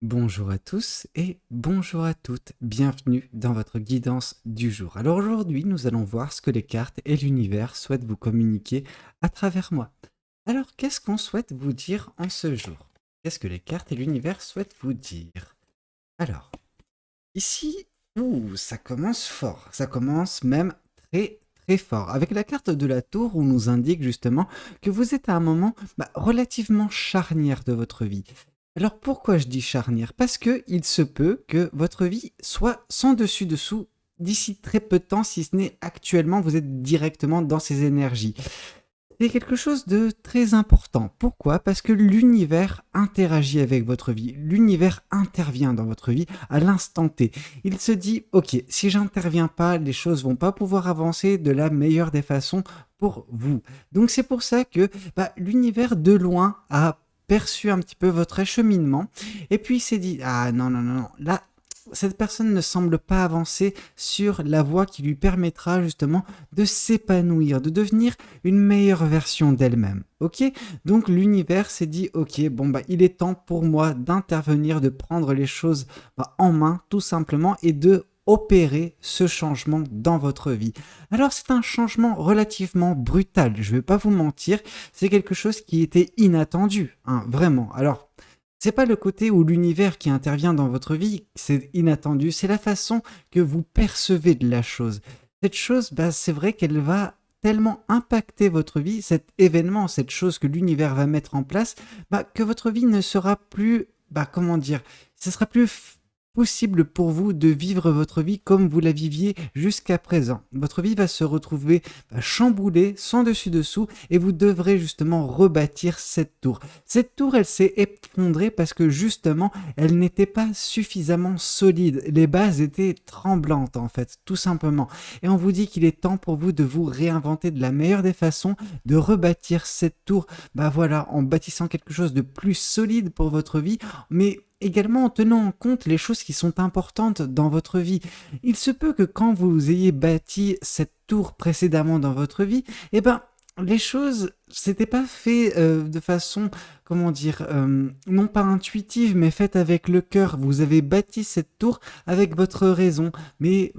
Bonjour à tous et bonjour à toutes, bienvenue dans votre guidance du jour. Alors aujourd'hui, nous allons voir ce que les cartes et l'univers souhaitent vous communiquer à travers moi. Alors qu'est-ce qu'on souhaite vous dire en ce jour? Qu'est-ce que les cartes et l'univers souhaitent vous dire? Alors, ici, ça commence fort, ça commence même très très fort, avec la carte de la tour où on nous indique justement que vous êtes à un moment relativement charnière de votre vie. Alors pourquoi je dis charnière? Parce que il se peut que votre vie soit sans dessus-dessous d'ici très peu de temps, si ce n'est actuellement, vous êtes directement dans ces énergies. C'est quelque chose de très important. Pourquoi? Parce que l'univers interagit avec votre vie. L'univers intervient dans votre vie à l'instant T. Il se dit, ok, si j'interviens pas, les choses vont pas pouvoir avancer de la meilleure des façons pour vous. Donc c'est pour ça que l'univers de loin a perçu un petit peu votre acheminement et puis il s'est dit, ah non, non, non, non, là, cette personne ne semble pas avancer sur la voie qui lui permettra justement de s'épanouir, de devenir une meilleure version d'elle-même. Ok? Donc l'univers s'est dit, ok, bon il est temps pour moi d'intervenir, de prendre les choses en main tout simplement et de opérer ce changement dans votre vie. Alors c'est un changement relativement brutal, je ne vais pas vous mentir, c'est quelque chose qui était inattendu, hein, vraiment. Alors c'est pas le côté où l'univers qui intervient dans votre vie, c'est inattendu, c'est la façon que vous percevez de la chose. Cette chose, c'est vrai qu'elle va tellement impacter votre vie, cet événement, cette chose que l'univers va mettre en place, que votre vie ne sera plus, comment dire, ce sera plus possible pour vous de vivre votre vie comme vous la viviez jusqu'à présent. Votre vie va se retrouver chamboulée, sans dessus-dessous, et vous devrez justement rebâtir cette tour. Cette tour, elle s'est effondrée parce que justement, elle n'était pas suffisamment solide. Les bases étaient tremblantes en fait, tout simplement. Et on vous dit qu'il est temps pour vous de vous réinventer de la meilleure des façons, de rebâtir cette tour, en bâtissant quelque chose de plus solide pour votre vie, mais également en tenant en compte les choses qui sont importantes dans votre vie. Il se peut que quand vous ayez bâti cette tour précédemment dans votre vie, les choses s'étaient pas fait de façon, non pas intuitive, mais faite avec le cœur. Vous avez bâti cette tour avec votre raison, mais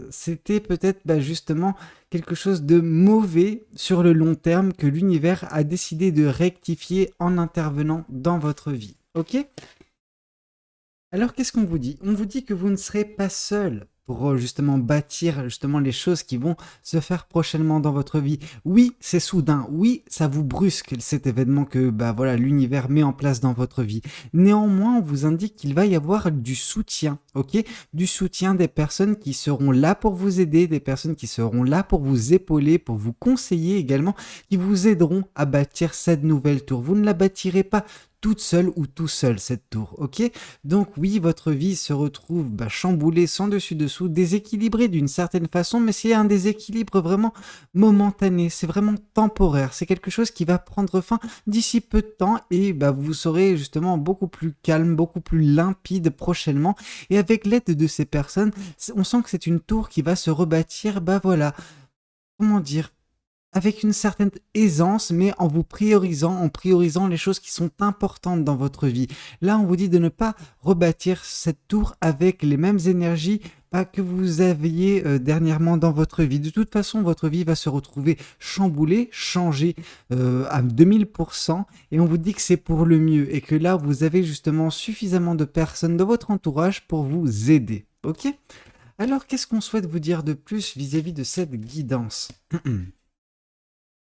c'était peut-être justement quelque chose de mauvais sur le long terme que l'univers a décidé de rectifier en intervenant dans votre vie. Ok? Alors qu'est-ce qu'on vous dit? On vous dit que vous ne serez pas seul pour justement bâtir justement les choses qui vont se faire prochainement dans votre vie. Oui, c'est soudain. Oui, ça vous brusque cet événement que l'univers met en place dans votre vie. Néanmoins, on vous indique qu'il va y avoir du soutien, ok? Du soutien des personnes qui seront là pour vous aider, des personnes qui seront là pour vous épauler, pour vous conseiller également, qui vous aideront à bâtir cette nouvelle tour. Vous ne la bâtirez pas toute seule ou tout seul cette tour, ok? Donc oui, votre vie se retrouve chamboulée sans dessus-dessous, déséquilibrée d'une certaine façon, mais c'est un déséquilibre vraiment momentané, c'est vraiment temporaire, c'est quelque chose qui va prendre fin d'ici peu de temps et vous serez justement beaucoup plus calme, beaucoup plus limpide prochainement et avec l'aide de ces personnes, on sent que c'est une tour qui va se rebâtir, comment dire, avec une certaine aisance, mais en priorisant les choses qui sont importantes dans votre vie. Là, on vous dit de ne pas rebâtir cette tour avec les mêmes énergies que vous aviez dernièrement dans votre vie. De toute façon, votre vie va se retrouver chamboulée, changée à 2000%, et on vous dit que c'est pour le mieux, et que là, vous avez justement suffisamment de personnes de votre entourage pour vous aider. Ok? Alors, qu'est-ce qu'on souhaite vous dire de plus vis-à-vis de cette guidance?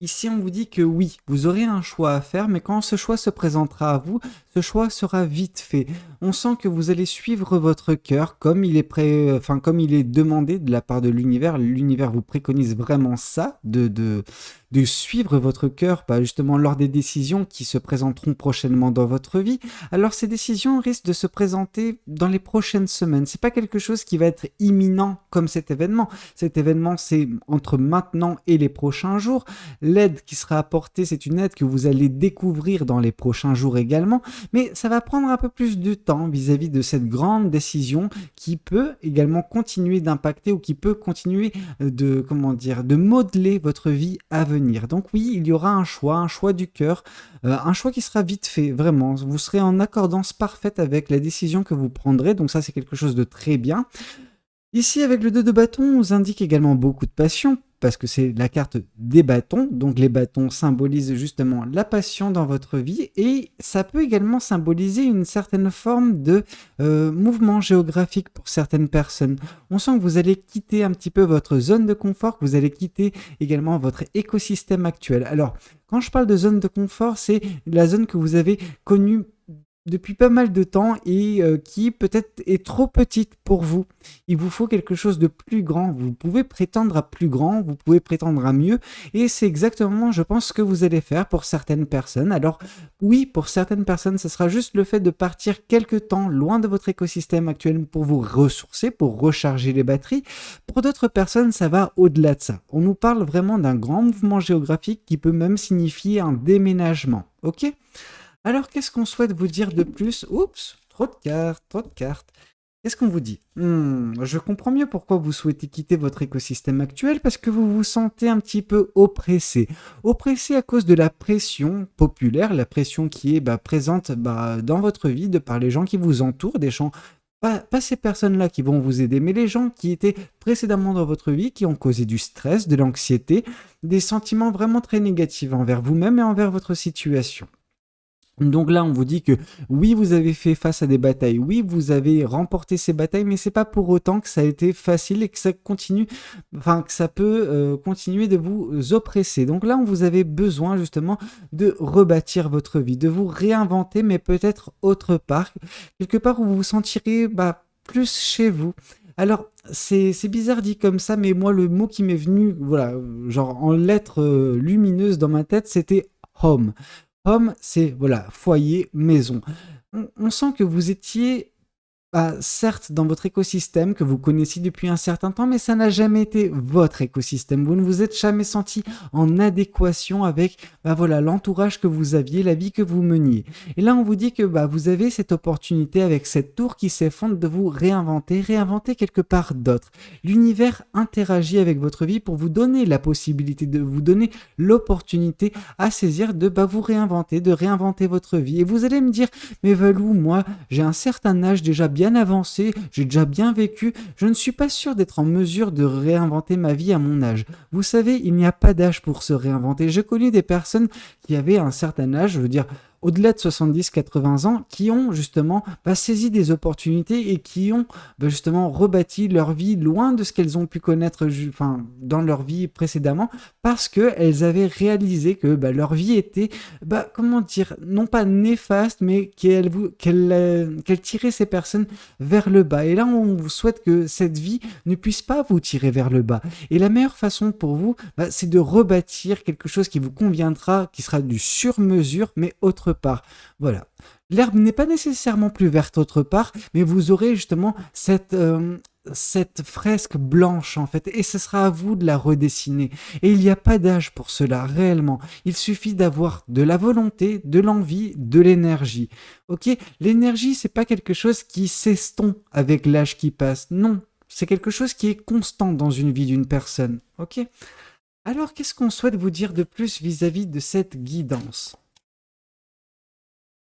Ici, on vous dit que oui, vous aurez un choix à faire, mais quand ce choix se présentera à vous, ce choix sera vite fait. On sent que vous allez suivre votre cœur comme il est comme il est demandé de la part de l'univers. L'univers vous préconise vraiment ça, de suivre votre cœur, justement lors des décisions qui se présenteront prochainement dans votre vie. Alors ces décisions risquent de se présenter dans les prochaines semaines. C'est pas quelque chose qui va être imminent comme cet événement. Cet événement, c'est entre maintenant et les prochains jours. L'aide qui sera apportée, c'est une aide que vous allez découvrir dans les prochains jours également, mais ça va prendre un peu plus de temps vis-à-vis de cette grande décision qui peut également continuer d'impacter ou qui peut continuer de modeler votre vie à venir. venir. Donc oui, il y aura un choix du cœur, un choix qui sera vite fait, vraiment. Vous serez en accordance parfaite avec la décision que vous prendrez, donc ça c'est quelque chose de très bien. Ici, avec le 2 de bâton, on nous indique également beaucoup de passion, parce que c'est la carte des bâtons, donc les bâtons symbolisent justement la passion dans votre vie, et ça peut également symboliser une certaine forme de mouvement géographique pour certaines personnes. On sent que vous allez quitter un petit peu votre zone de confort, que vous allez quitter également votre écosystème actuel. Alors, quand je parle de zone de confort, c'est la zone que vous avez connue depuis pas mal de temps et qui peut-être est trop petite pour vous. Il vous faut quelque chose de plus grand. Vous pouvez prétendre à plus grand, vous pouvez prétendre à mieux et c'est exactement, je pense, ce que vous allez faire pour certaines personnes. Alors oui, pour certaines personnes, ce sera juste le fait de partir quelque temps loin de votre écosystème actuel pour vous ressourcer, pour recharger les batteries. Pour d'autres personnes, ça va au-delà de ça. On nous parle vraiment d'un grand mouvement géographique qui peut même signifier un déménagement. Ok ? Alors, qu'est-ce qu'on souhaite vous dire de plus? Oups, trop de cartes, trop de cartes. Qu'est-ce qu'on vous dit? Je comprends mieux pourquoi vous souhaitez quitter votre écosystème actuel, parce que vous vous sentez un petit peu oppressé. Oppressé à cause de la pression populaire, la pression qui est présente dans votre vie, de par les gens qui vous entourent, des gens, pas ces personnes-là qui vont vous aider, mais les gens qui étaient précédemment dans votre vie, qui ont causé du stress, de l'anxiété, des sentiments vraiment très négatifs envers vous-même et envers votre situation. Donc là, on vous dit que oui, vous avez fait face à des batailles, oui, vous avez remporté ces batailles, mais c'est pas pour autant que ça a été facile et que ça continue, enfin que ça peut continuer de vous oppresser. Donc là, on vous avez besoin justement de rebâtir votre vie, de vous réinventer, mais peut-être autre part, quelque part où vous vous sentirez plus chez vous. Alors, c'est bizarre dit comme ça, mais moi, le mot qui m'est venu, voilà, genre en lettres lumineuses dans ma tête, c'était home. Home, c'est voilà, foyer, maison. On sent que vous étiez certes dans votre écosystème que vous connaissiez depuis un certain temps, mais ça n'a jamais été votre écosystème. Vous ne vous êtes jamais senti en adéquation avec l'entourage que vous aviez, la vie que vous meniez. Et là, on vous dit que vous avez cette opportunité avec cette tour qui s'effondre de vous réinventer quelque part d'autre. L'univers interagit avec votre vie pour vous donner la possibilité, de vous donner l'opportunité à saisir de vous réinventer, de réinventer votre vie. Et vous allez me dire, mais Valou, moi, j'ai un certain âge déjà bien avancé, j'ai déjà bien vécu, je ne suis pas sûr d'être en mesure de réinventer ma vie à mon âge. Vous savez, il n'y a pas d'âge pour se réinventer. J'ai connu des personnes qui avaient un certain âge, je veux dire au-delà de 70-80 ans, qui ont justement saisi des opportunités et qui ont justement rebâti leur vie loin de ce qu'elles ont pu connaître dans leur vie précédemment, parce qu'elles avaient réalisé que leur vie était, comment dire, non pas néfaste, mais qu'elle tirait ces personnes vers le bas. Et là, on vous souhaite que cette vie ne puisse pas vous tirer vers le bas. Et la meilleure façon pour vous, c'est de rebâtir quelque chose qui vous conviendra, qui sera du sur-mesure, mais autre part. Voilà. L'herbe n'est pas nécessairement plus verte autre part, mais vous aurez justement cette fresque blanche en fait, et ce sera à vous de la redessiner. Et il n'y a pas d'âge pour cela, réellement. Il suffit d'avoir de la volonté, de l'envie, de l'énergie. Ok ? L'énergie, c'est pas quelque chose qui s'estompe avec l'âge qui passe. Non, c'est quelque chose qui est constant dans une vie d'une personne. Ok ? Alors, qu'est-ce qu'on souhaite vous dire de plus vis-à-vis de cette guidance ?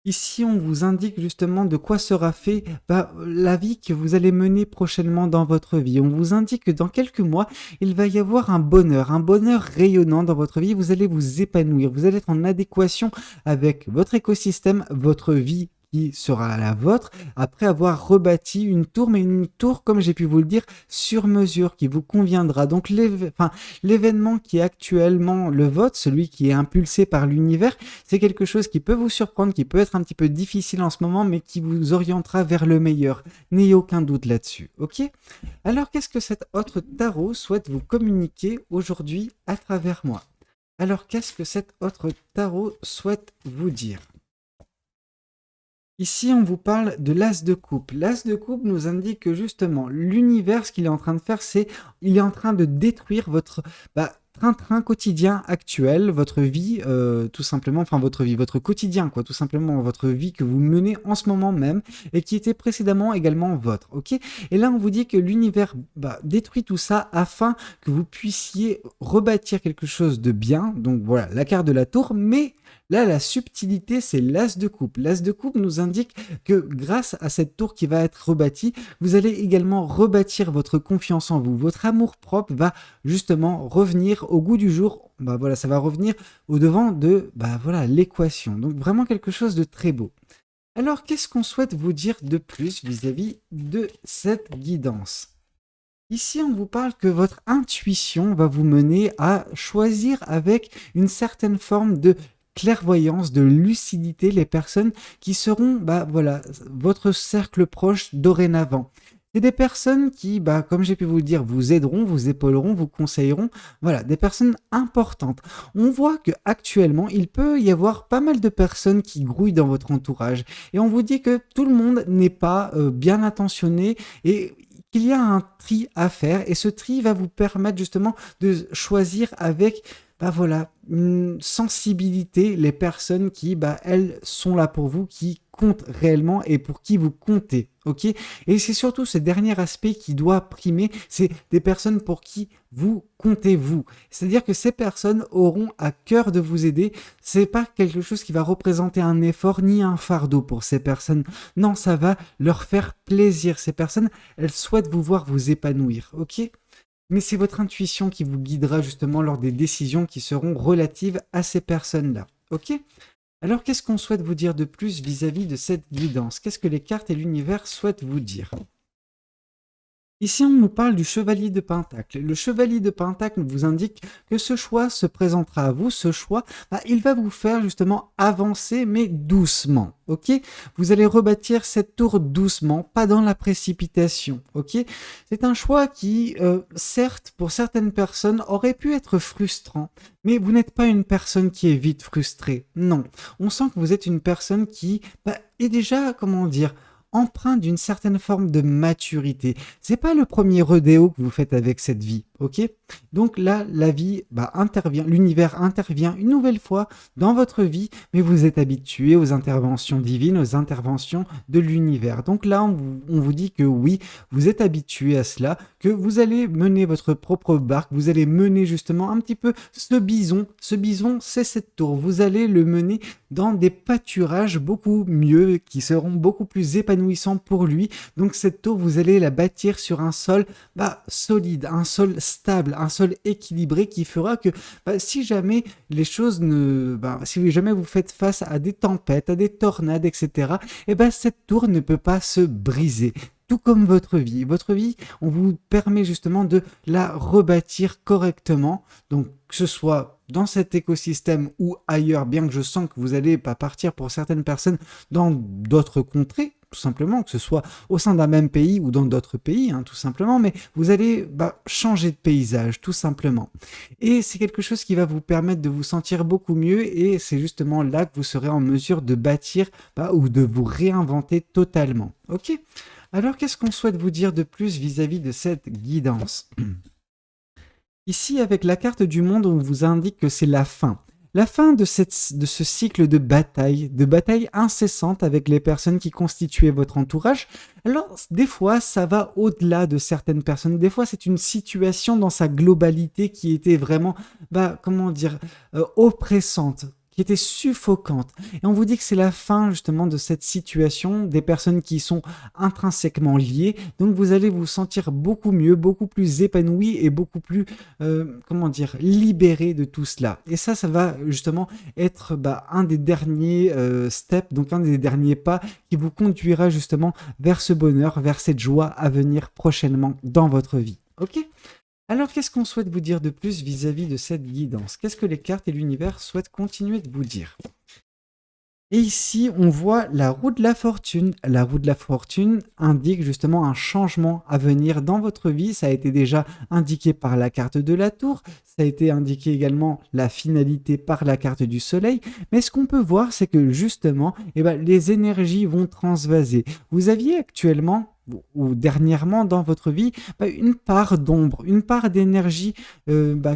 Ici, on vous indique justement de quoi sera fait la vie que vous allez mener prochainement dans votre vie. On vous indique que dans quelques mois, il va y avoir un bonheur rayonnant dans votre vie. Vous allez vous épanouir, vous allez être en adéquation avec votre écosystème, votre vie qui sera la vôtre, après avoir rebâti une tour, mais une tour, comme j'ai pu vous le dire, sur mesure, qui vous conviendra. Donc l'événement qui est actuellement le vôtre, celui qui est impulsé par l'univers, c'est quelque chose qui peut vous surprendre, qui peut être un petit peu difficile en ce moment, mais qui vous orientera vers le meilleur. N'ayez aucun doute là-dessus, ok ? Alors, qu'est-ce que cet autre tarot souhaite vous communiquer aujourd'hui à travers moi ? Alors, qu'est-ce que cet autre tarot souhaite vous dire ? Ici, on vous parle de l'as de coupe. L'as de coupe nous indique que justement, l'univers, ce qu'il est en train de faire, il est en train de détruire train-train quotidien actuel, votre vie, tout simplement, enfin votre vie, votre quotidien, quoi, tout simplement, votre vie que vous menez en ce moment même et qui était précédemment également votre, ok? Et là, on vous dit que l'univers détruit tout ça afin que vous puissiez rebâtir quelque chose de bien. Donc voilà, la carte de la tour, mais là, la subtilité, c'est l'as de coupe. L'as de coupe nous indique que grâce à cette tour qui va être rebâtie, vous allez également rebâtir votre confiance en vous. Votre amour-propre va justement revenir au goût du jour. Voilà, ça va revenir au devant de voilà, l'équation. Donc vraiment quelque chose de très beau. Alors, qu'est-ce qu'on souhaite vous dire de plus vis-à-vis de cette guidance? Ici, on vous parle que votre intuition va vous mener à choisir avec une certaine forme de clairvoyance, de lucidité, les personnes qui seront, voilà, votre cercle proche dorénavant. C'est des personnes qui, comme j'ai pu vous le dire, vous aideront, vous épauleront, vous conseilleront. Voilà, des personnes importantes. On voit que actuellement, il peut y avoir pas mal de personnes qui grouillent dans votre entourage. Et on vous dit que tout le monde n'est pas bien intentionné et qu'il y a un tri à faire. Et ce tri va vous permettre justement de choisir avec voilà, une sensibilité, les personnes qui, elles, sont là pour vous, qui comptent réellement et pour qui vous comptez, ok? Et c'est surtout ce dernier aspect qui doit primer, c'est des personnes pour qui vous comptez vous. C'est-à-dire que ces personnes auront à cœur de vous aider. C'est pas quelque chose qui va représenter un effort ni un fardeau pour ces personnes. Non, ça va leur faire plaisir. Ces personnes, elles souhaitent vous voir vous épanouir, ok? Mais c'est votre intuition qui vous guidera justement lors des décisions qui seront relatives à ces personnes-là. Ok? Alors qu'est-ce qu'on souhaite vous dire de plus vis-à-vis de cette guidance? Qu'est-ce que les cartes et l'univers souhaitent vous dire? Ici, on nous parle du chevalier de Pentacle. Le chevalier de Pentacle vous indique que ce choix se présentera à vous. Ce choix, il va vous faire justement avancer, mais doucement. Ok? Vous allez rebâtir cette tour doucement, pas dans la précipitation. Ok? C'est un choix qui, certes, pour certaines personnes, aurait pu être frustrant. Mais vous n'êtes pas une personne qui est vite frustrée. Non. On sent que vous êtes une personne qui est déjà, comment dire, empreint d'une certaine forme de maturité. C'est pas le premier rodéo que vous faites avec cette vie, ok? Donc là, la vie intervient, l'univers intervient une nouvelle fois dans votre vie, mais vous êtes habitué aux interventions divines, aux interventions de l'univers. Donc là, on vous dit que oui, vous êtes habitué à cela, que vous allez mener votre propre barque, vous allez mener justement un petit peu ce bison. Ce bison, c'est cette tour. Vous allez le mener dans des pâturages beaucoup mieux, qui seront beaucoup plus épanouissants pour lui. Donc cette tour, vous allez la bâtir sur un sol solide, un sol stable, un sol équilibré qui fera que si jamais les choses si jamais vous faites face à des tempêtes, à des tornades, etc., cette tour ne peut pas se briser. Tout comme votre vie. Votre vie, on vous permet justement de la rebâtir correctement. Donc, que ce soit dans cet écosystème ou ailleurs, bien que je sens que vous allez partir pour certaines personnes dans d'autres contrées, tout simplement, que ce soit au sein d'un même pays ou dans d'autres pays, tout simplement, mais vous allez changer de paysage, tout simplement. Et c'est quelque chose qui va vous permettre de vous sentir beaucoup mieux et c'est justement là que vous serez en mesure de bâtir ou de vous réinventer totalement. Ok ? Alors, qu'est-ce qu'on souhaite vous dire de plus vis-à-vis de cette guidance? Ici, avec la carte du monde, on vous indique que c'est la fin. La fin de ce cycle de bataille incessante avec les personnes qui constituaient votre entourage. Alors, des fois, ça va au-delà de certaines personnes. Des fois, c'est une situation dans sa globalité qui était vraiment, oppressante, qui était suffocante. Et on vous dit que c'est la fin justement de cette situation, des personnes qui sont intrinsèquement liées. Donc vous allez vous sentir beaucoup mieux, beaucoup plus épanoui et beaucoup plus, libéré de tout cela. Et ça va justement être un des derniers steps, donc un des derniers pas qui vous conduira justement vers ce bonheur, vers cette joie à venir prochainement dans votre vie. Ok ? Alors, qu'est-ce qu'on souhaite vous dire de plus vis-à-vis de cette guidance? Qu'est-ce que les cartes et l'univers souhaitent continuer de vous dire? Et ici, on voit la roue de la fortune. La roue de la fortune indique justement un changement à venir dans votre vie. Ça a été déjà indiqué par la carte de la tour. Ça a été indiqué également la finalité par la carte du soleil. Mais ce qu'on peut voir, c'est que justement, les énergies vont transvaser. Vous aviez actuellement ou dernièrement dans votre vie, une part d'ombre, une part d'énergie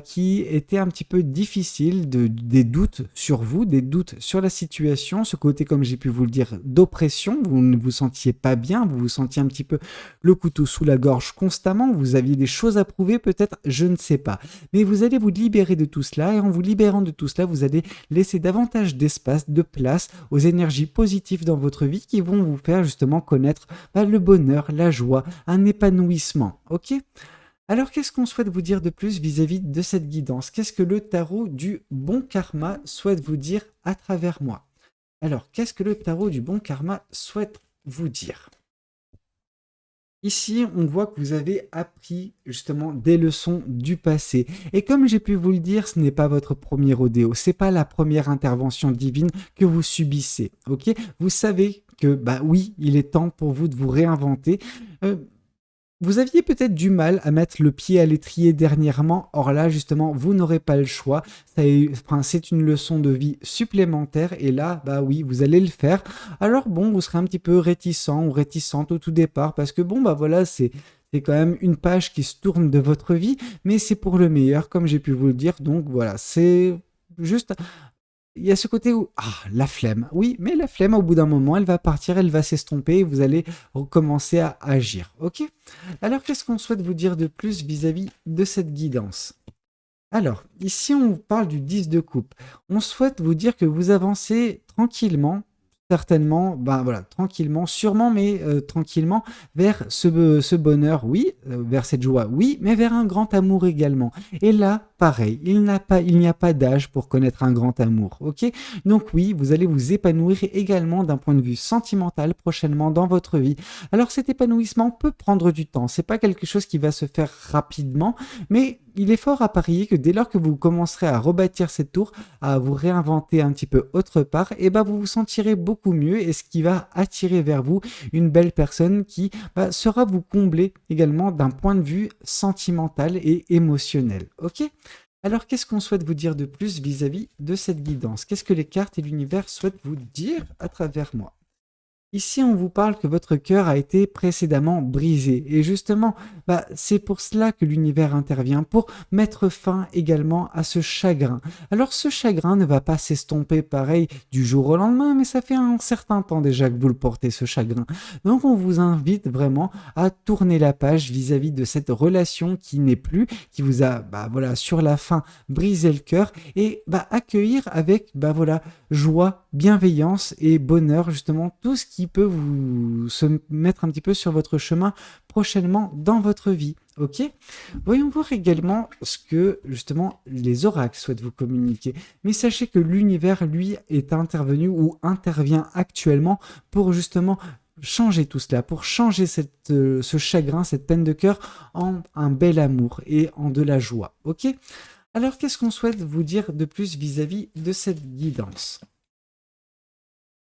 qui était un petit peu difficile, des doutes sur vous, des doutes sur la situation, ce côté, comme j'ai pu vous le dire, d'oppression, vous ne vous sentiez pas bien, vous vous sentiez un petit peu le couteau sous la gorge constamment, vous aviez des choses à prouver peut-être, je ne sais pas. Mais vous allez vous libérer de tout cela, et en vous libérant de tout cela, vous allez laisser davantage d'espace, de place aux énergies positives dans votre vie qui vont vous faire justement connaître le bonheur, la joie, un épanouissement. Ok ? Alors, qu'est-ce qu'on souhaite vous dire de plus vis-à-vis de cette guidance? Qu'est-ce que le tarot du bon karma souhaite vous dire à travers moi? Alors, qu'est-ce que le tarot du bon karma souhaite vous dire? Ici, on voit que vous avez appris justement des leçons du passé. Et comme j'ai pu vous le dire, ce n'est pas votre premier rodéo, c'est pas la première intervention divine que vous subissez. Ok? Vous savez que oui, il est temps pour vous de vous réinventer. Vous aviez peut-être du mal à mettre le pied à l'étrier dernièrement, or là justement vous n'aurez pas le choix, c'est une leçon de vie supplémentaire et là oui vous allez le faire. Alors bon, vous serez un petit peu réticent ou réticente au tout départ parce que voilà, c'est quand même une page qui se tourne de votre vie, mais c'est pour le meilleur comme j'ai pu vous le dire, donc voilà, c'est juste il y a ce côté où, la flemme. Oui, mais la flemme, au bout d'un moment, elle va partir, elle va s'estomper et vous allez recommencer à agir. Ok? Alors, qu'est-ce qu'on souhaite vous dire de plus vis-à-vis de cette guidance? Alors, ici, on vous parle du 10 de coupe. On souhaite vous dire que vous avancez tranquillement, certainement, tranquillement, sûrement, mais tranquillement, vers ce bonheur, oui, vers cette joie, oui, mais vers un grand amour également. Et là, pareil, il n'y a pas d'âge pour connaître un grand amour, ok? Donc oui, vous allez vous épanouir également d'un point de vue sentimental prochainement dans votre vie. Alors cet épanouissement peut prendre du temps, c'est pas quelque chose qui va se faire rapidement, mais il est fort à parier que dès lors que vous commencerez à rebâtir cette tour, à vous réinventer un petit peu autre part, vous vous sentirez beaucoup mieux et ce qui va attirer vers vous une belle personne qui sera vous combler également d'un point de vue sentimental et émotionnel. Ok ? Alors qu'est-ce qu'on souhaite vous dire de plus vis-à-vis de cette guidance? Qu'est-ce que les cartes et l'univers souhaitent vous dire à travers moi? Ici, on vous parle que votre cœur a été précédemment brisé. Et justement, c'est pour cela que l'univers intervient, pour mettre fin également à ce chagrin. Alors, ce chagrin ne va pas s'estomper pareil du jour au lendemain, mais ça fait un certain temps déjà que vous le portez, ce chagrin. Donc, on vous invite vraiment à tourner la page vis-à-vis de cette relation qui n'est plus, qui vous a, sur la fin, brisé le cœur, et accueillir avec, joie, bienveillance et bonheur, justement, tout ce qui peut vous se mettre un petit peu sur votre chemin prochainement dans votre vie. Ok? Voyons voir également ce que, justement, les oracles souhaitent vous communiquer. Mais sachez que l'univers, lui, est intervenu ou intervient actuellement pour, justement, changer tout cela, pour changer ce chagrin, cette peine de cœur en un bel amour et en de la joie. Ok? Alors, qu'est-ce qu'on souhaite vous dire de plus vis-à-vis de cette guidance?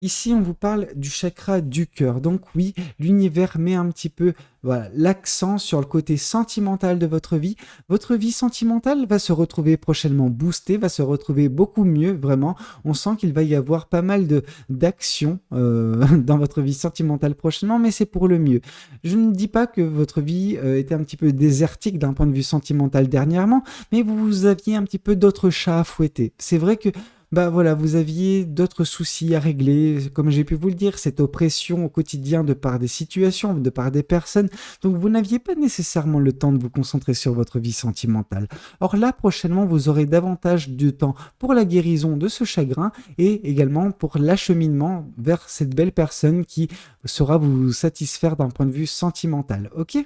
Ici, on vous parle du chakra du cœur. Donc oui, l'univers met un petit peu l'accent sur le côté sentimental de votre vie. Votre vie sentimentale va se retrouver prochainement boostée, va se retrouver beaucoup mieux, vraiment. On sent qu'il va y avoir pas mal d'actions dans votre vie sentimentale prochainement, mais c'est pour le mieux. Je ne dis pas que votre vie était un petit peu désertique d'un point de vue sentimental dernièrement, mais vous aviez un petit peu d'autres chats à fouetter. C'est vrai que vous aviez d'autres soucis à régler, comme j'ai pu vous le dire, cette oppression au quotidien de par des situations, de par des personnes, donc vous n'aviez pas nécessairement le temps de vous concentrer sur votre vie sentimentale. Or là, prochainement, vous aurez davantage de temps pour la guérison de ce chagrin et également pour l'acheminement vers cette belle personne qui saura vous satisfaire d'un point de vue sentimental, ok ?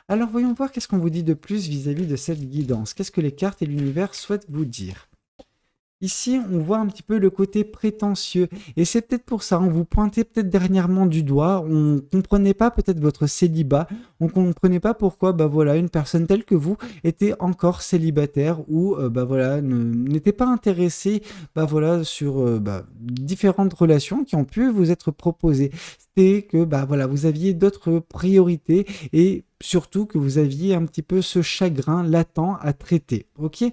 Alors voyons voir qu'est-ce qu'on vous dit de plus vis-à-vis de cette guidance. Qu'est-ce que les cartes et l'univers souhaitent vous dire ? Ici, on voit un petit peu le côté prétentieux et c'est peut-être pour ça, on vous pointait peut-être dernièrement du doigt, on comprenait pas peut-être votre célibat, on comprenait pas pourquoi une personne telle que vous était encore célibataire ou n'était pas intéressée sur différentes relations qui ont pu vous être proposées. C'était que vous aviez d'autres priorités et surtout que vous aviez un petit peu ce chagrin latent à traiter. OK ?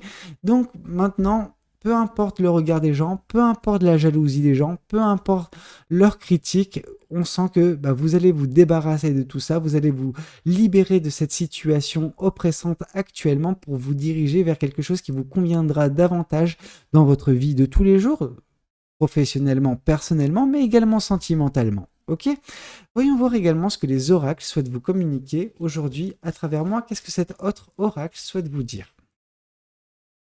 Donc maintenant, peu importe le regard des gens, peu importe la jalousie des gens, peu importe leurs critiques, on sent que vous allez vous débarrasser de tout ça, vous allez vous libérer de cette situation oppressante actuellement pour vous diriger vers quelque chose qui vous conviendra davantage dans votre vie de tous les jours, professionnellement, personnellement, mais également sentimentalement. Ok? Voyons voir également ce que les oracles souhaitent vous communiquer aujourd'hui à travers moi. Qu'est-ce que cet autre oracle souhaite vous dire?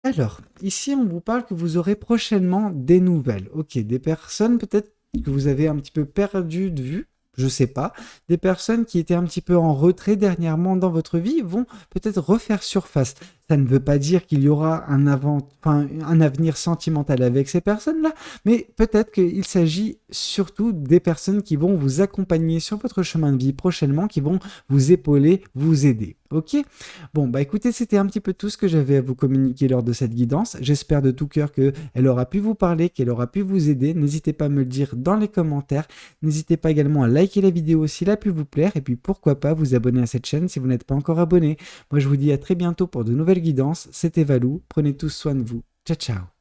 Alors, ici, on vous parle que vous aurez prochainement des nouvelles. Ok, des personnes peut-être que vous avez un petit peu perdu de vue, je sais pas. Des personnes qui étaient un petit peu en retrait dernièrement dans votre vie vont peut-être refaire surface. Ça ne veut pas dire qu'il y aura un avenir sentimental avec ces personnes-là, mais peut-être qu'il s'agit surtout des personnes qui vont vous accompagner sur votre chemin de vie prochainement, qui vont vous épauler, vous aider. Ok? Bon, écoutez, c'était un petit peu tout ce que j'avais à vous communiquer lors de cette guidance. J'espère de tout cœur qu'elle aura pu vous parler, qu'elle aura pu vous aider. N'hésitez pas à me le dire dans les commentaires. N'hésitez pas également à liker la vidéo s'il a pu vous plaire. Et puis pourquoi pas vous abonner à cette chaîne si vous n'êtes pas encore abonné. Moi, je vous dis à très bientôt pour de nouvelles guidances. C'était Valou. Prenez tous soin de vous. Ciao, ciao.